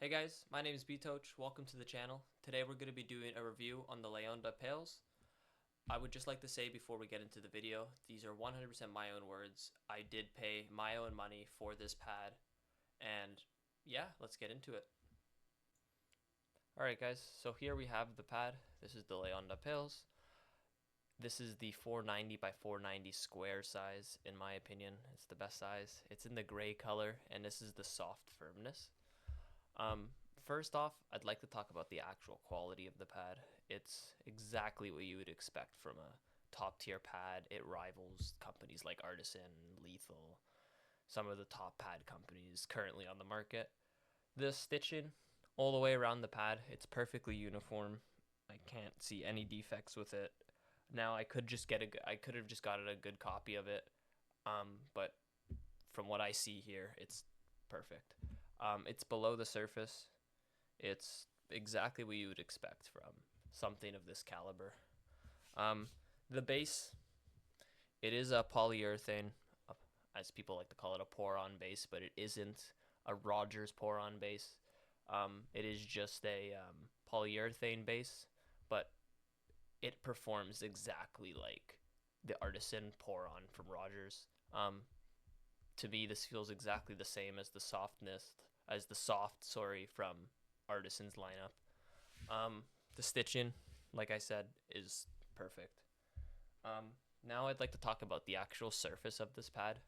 Hey guys, my name is Btoch. Welcome to the channel. Today we're going to be doing a review on the LaOnda Pelz. I would just like to say before we get into the video, these are 100% my own words. I did pay my own money for this pad, and yeah, let's get into it. Alright guys, so here we have the pad. This is the LaOnda Pelz. This is the 490 by 490 square size, in my opinion. It's the best size. It's in the gray color, and this is the soft firmness. First off, I'd like to talk about the actual quality of the pad. It's exactly what you would expect from a top tier pad. It rivals companies like Artisan, Lethal, some of the top pad companies currently on the market. The stitching all the way around the pad, it's perfectly uniform. I can't see any defects with it. Now I could have just gotten a good copy of it, but from what I see here, it's perfect. It's below the surface. It's exactly what you would expect from something of this caliber. The base, it is a polyurethane, as people like to call it, a pour-on base, but it isn't a Rogers pour-on base. It is just a polyurethane base, but it performs exactly like the Artisan pour-on from Rogers. To me, this feels exactly the same as the soft, from Artisan's lineup. The stitching, like I said, is perfect. Now I'd like to talk about the actual surface of this pad.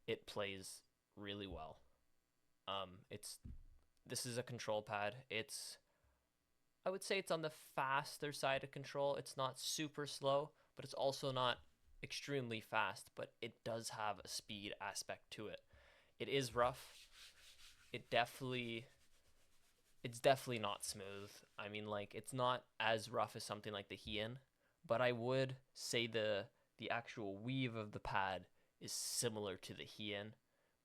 It plays really well. This is a control pad. I would say it's on the faster side of control. It's not super slow, but it's also not extremely fast, but it does have a speed aspect to it. It is rough. It's definitely not smooth. I mean, like, it's not as rough as something like the Hien, but I would say the actual weave of the pad is similar to the Hien,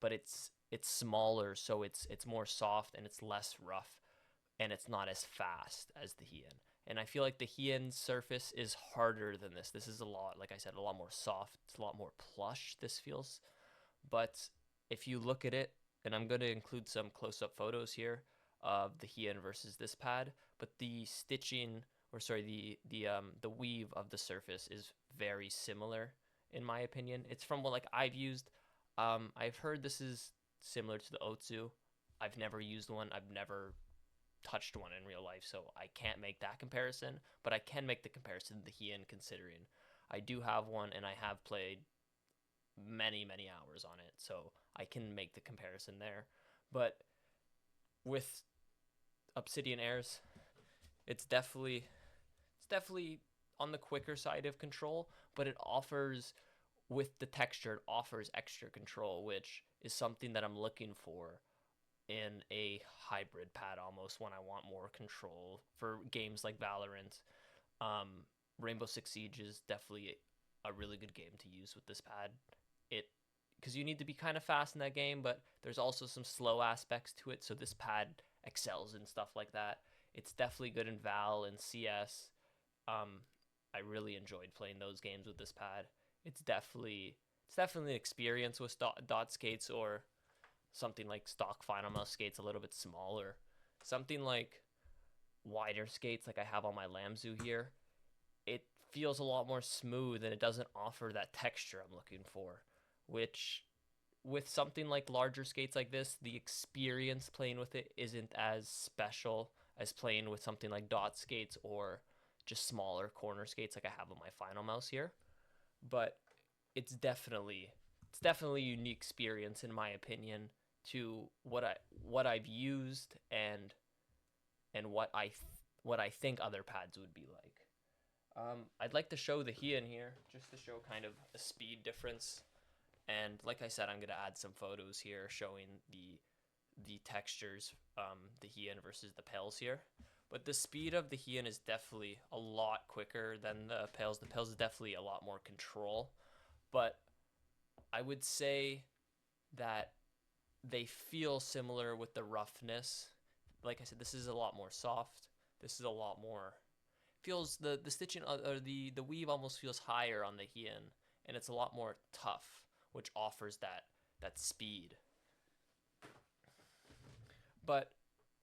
but it's smaller, so it's more soft and it's less rough, and it's not as fast as the Hien. And I feel like the Hien's surface is harder than this. This is a lot, like I said, a lot more soft. It's a lot more plush, this feels. But if you look at it, and I'm going to include some close-up photos here of the Hien versus this pad, but the stitching, or sorry, the weave of the surface is very similar, in my opinion. It's from what like I've used. I've heard this is similar to the Otsu. I've never used one. I've never touched one in real life, so I can't make that comparison, but I can make the comparison to the Hien, considering I do have one and I have played many hours on it, so I can make the comparison there. But with Obsidian Airs, it's definitely on the quicker side of control, but it offers, with the texture, it offers extra control, which is something that I'm looking for in a hybrid pad, almost, when I want more control for games like Valorant. Rainbow Six Siege is definitely a really good game to use with this pad. Because you need to be kind of fast in that game, but there's also some slow aspects to it, so this pad excels in stuff like that. It's definitely good in Val and CS. I really enjoyed playing those games with this pad. It's definitely an experience with dot skates, or something like stock final mouse skates, a little bit smaller. Something like wider skates like I have on my Lamzu here, it feels a lot more smooth and it doesn't offer that texture I'm looking for, which, with something like larger skates like this, the experience playing with it isn't as special as playing with something like dot skates or just smaller corner skates like I have on my final mouse here. But it's definitely a unique experience, in my opinion, to what I've used, and what I think other pads would be like. I'd like to show the Hien here, just to show kind of a speed difference. And like I said, I'm gonna add some photos here showing the textures, the Hien versus the Pelz here. But the speed of the Hien is definitely a lot quicker than the Pelz. The Pelz is definitely a lot more control, but I would say that they feel similar with the roughness. Like I said, this is a lot more soft. This is a lot more, feels, the stitching, or the weave almost feels higher on the Hien, and it's a lot more tough, which offers that speed. But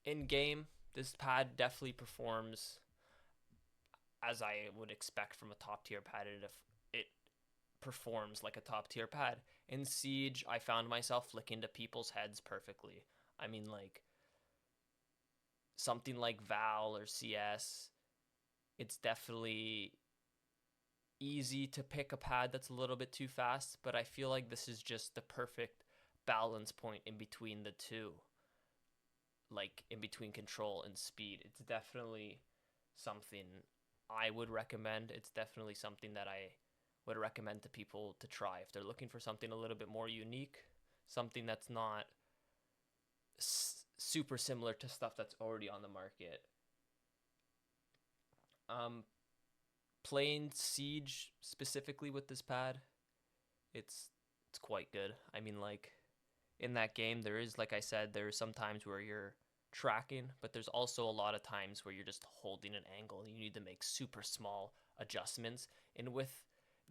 In game, this pad definitely performs as I would expect from a top tier pad. It performs like a top tier pad. In Siege, I found myself flicking to people's heads perfectly. I mean, like something like Val or CS, it's definitely easy to pick a pad that's a little bit too fast, but I feel like this is just the perfect balance point in between the two, like in between control and speed. It's definitely something I would recommend. It's definitely something that I would recommend to people to try if they're looking for something a little bit more unique, something that's not super similar to stuff that's already on the market. Um, Playing Siege specifically with this pad, it's it's quite good. I mean, like in that game, there is, like I said, there are some times where you're tracking, but there's also a lot of times where you're just holding an angle and you need to make super small adjustments. And with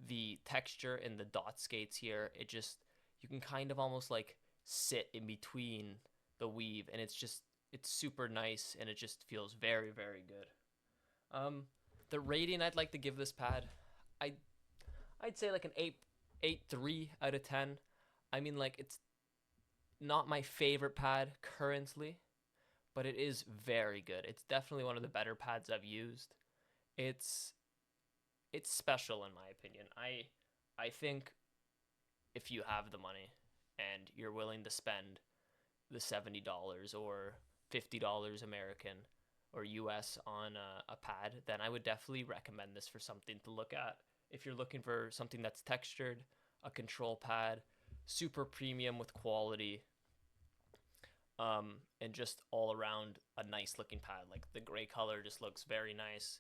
the texture and the dot skates here, it just, you can kind of almost like sit in between the weave, and it's super nice, and it just feels very, very good. Um, the rating I'd like to give this pad, I I'd say like an 8.3 out of 10. I mean, like it's not my favorite pad currently, but it is very good. It's definitely one of the better pads I've used. It's it's special in my opinion. I think if you have the money and you're willing to spend the $70 or $50 American or US on a pad, then I would definitely recommend this for something to look at. If you're looking for something that's textured, a control pad, super premium with quality, and just all around a nice looking pad. Like the gray color just looks very nice.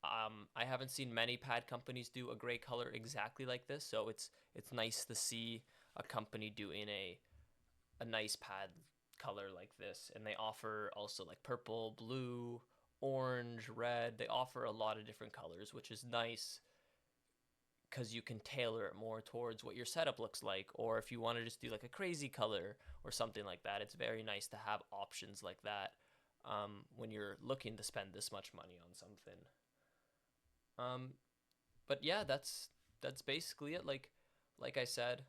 I haven't seen many pad companies do a gray color exactly like this, so it's nice to see a company doing a nice pad color like this. And they offer also like purple, blue, orange, red. They offer a lot of different colors, which is nice because you can tailor it more towards what your setup looks like. Or if you want to just do like a crazy color or something like that, it's very nice to have options like that when you're looking to spend this much money on something. Um, but yeah, that's basically it. Like I said,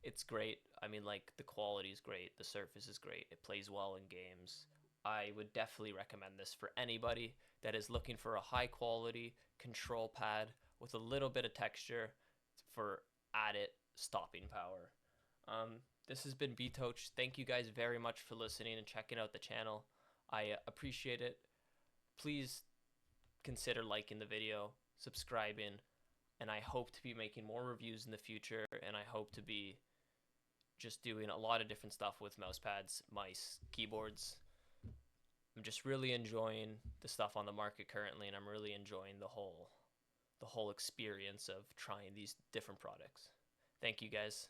it's great. I mean, like the quality is great, the surface is great, it plays well in games. I would definitely recommend this for anybody that is looking for a high quality control pad with a little bit of texture for added stopping power. This has been Btoach. Thank you guys very much for listening and checking out the channel. I appreciate it. Please consider liking the video, subscribing, and I hope to be making more reviews in the future, and I hope to be just doing a lot of different stuff with mouse pads, mice, keyboards. I'm just really enjoying the stuff on the market currently, and I'm really enjoying the whole experience of trying these different products. Thank you guys.